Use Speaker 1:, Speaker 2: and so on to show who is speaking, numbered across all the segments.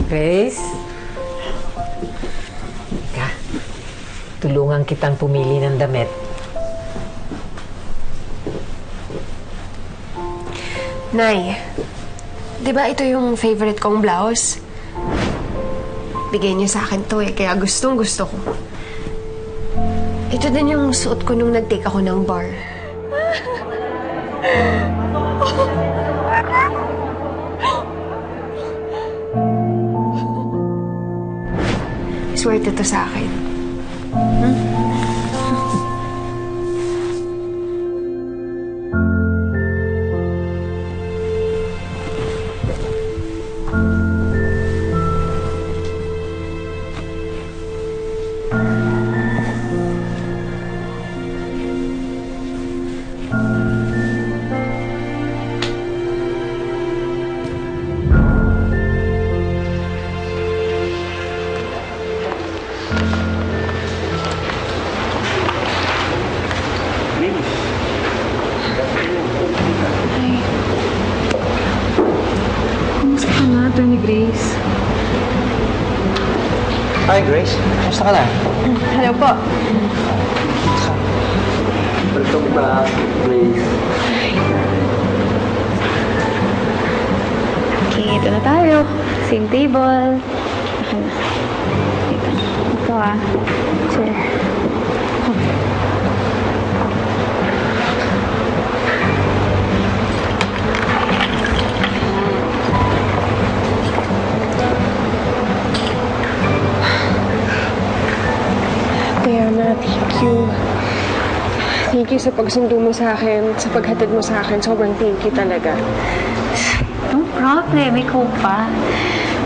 Speaker 1: Grace? Ika, tulungan kitang pumili ng damit.
Speaker 2: Nay, di ba ito yung favorite kong blouse? Bigay niya sa akin to kaya gustong gusto ko. Ito din yung suot ko nung nag-take ako ng bar. Swerte to sa akin.
Speaker 3: Grace.
Speaker 4: Hi, Grace. Kamusta ka na?
Speaker 2: Hello po.
Speaker 4: Welcome back, Grace.
Speaker 3: Okay, ito na tayo. Same table. Okay na. Ito Chair.
Speaker 2: Thank you. Thank you sa pagsundo mo sa akin, sa paghatid mo sa akin. Sobrang thank you talaga.
Speaker 3: No problem. Ikaw pa.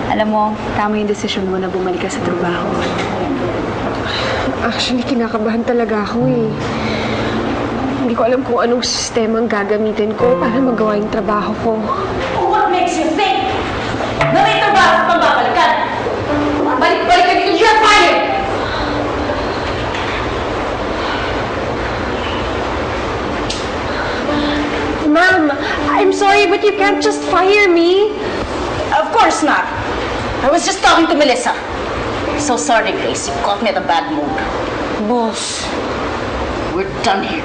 Speaker 3: Alam mo, tama yung desisyon mo na bumalik ka sa trabaho.
Speaker 2: Actually, kinakabahan talaga ako eh. Hindi ko alam kung anong sistema ang gagamitin ko para magawa yung trabaho ko.
Speaker 5: What makes you think na may trabaho kang babalikan? Balik-balik ka dito, you're fired!
Speaker 2: Ma'am, I'm sorry, but you can't just fire me.
Speaker 5: Of course not. I was just talking to Melissa. So sorry, Grace. You caught me at a bad mood.
Speaker 2: Boss.
Speaker 5: We're done here.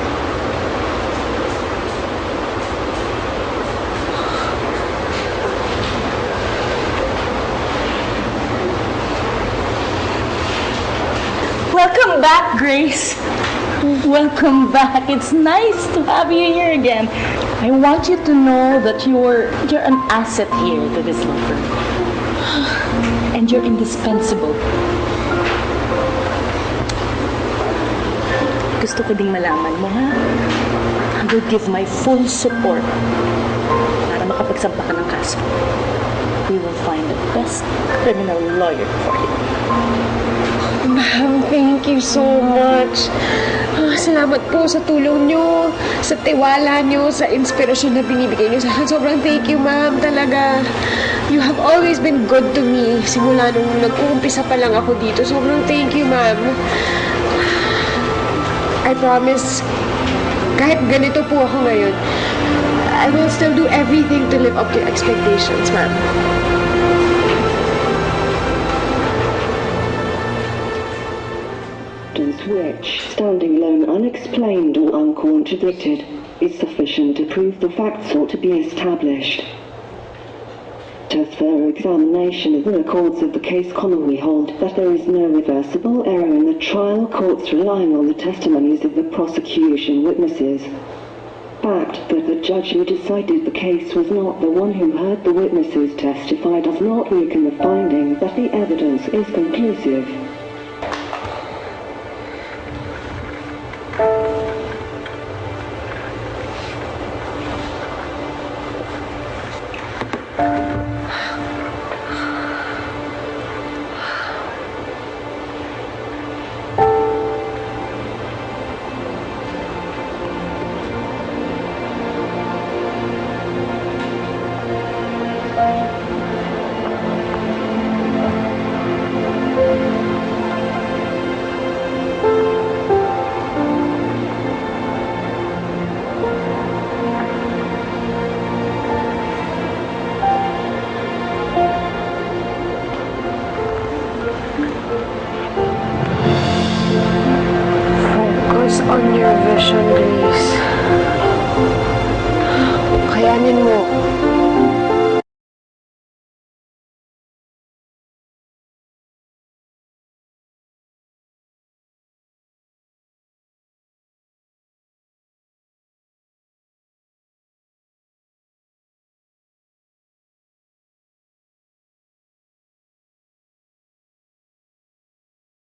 Speaker 5: Welcome back, Grace. Welcome back. It's nice to have you here again. I want you to know that you're an asset here to this law firm. And you're indispensable. Gusto ko ding malaman mo, ha? I will give my full support para makapagsampa ka ng kaso. We will find the best criminal lawyer for you.
Speaker 2: Ma'am, thank you so much. Salamat po sa tulong nyo, sa tiwala nyo, sa inspirasyon na binibigay nyo sa akin. Sobrang thank you, ma'am. Talaga, you have always been good to me. Simula nung nag-uumpisa pa lang ako dito. Sobrang thank you, ma'am. I promise, kahit ganito po ako ngayon, I will still do everything to live up to your expectations, ma'am.
Speaker 6: Which, standing alone unexplained or uncontradicted, is sufficient to prove the facts ought to be established. To thorough examination of the records of the case commonly hold that there is no reversible error in the trial courts relying on the testimonies of the prosecution witnesses. Fact that the judge who decided the case was not the one who heard the witnesses testify does not weaken the finding that the evidence is conclusive.
Speaker 2: sitwasyon, Grace. Kayanin mo.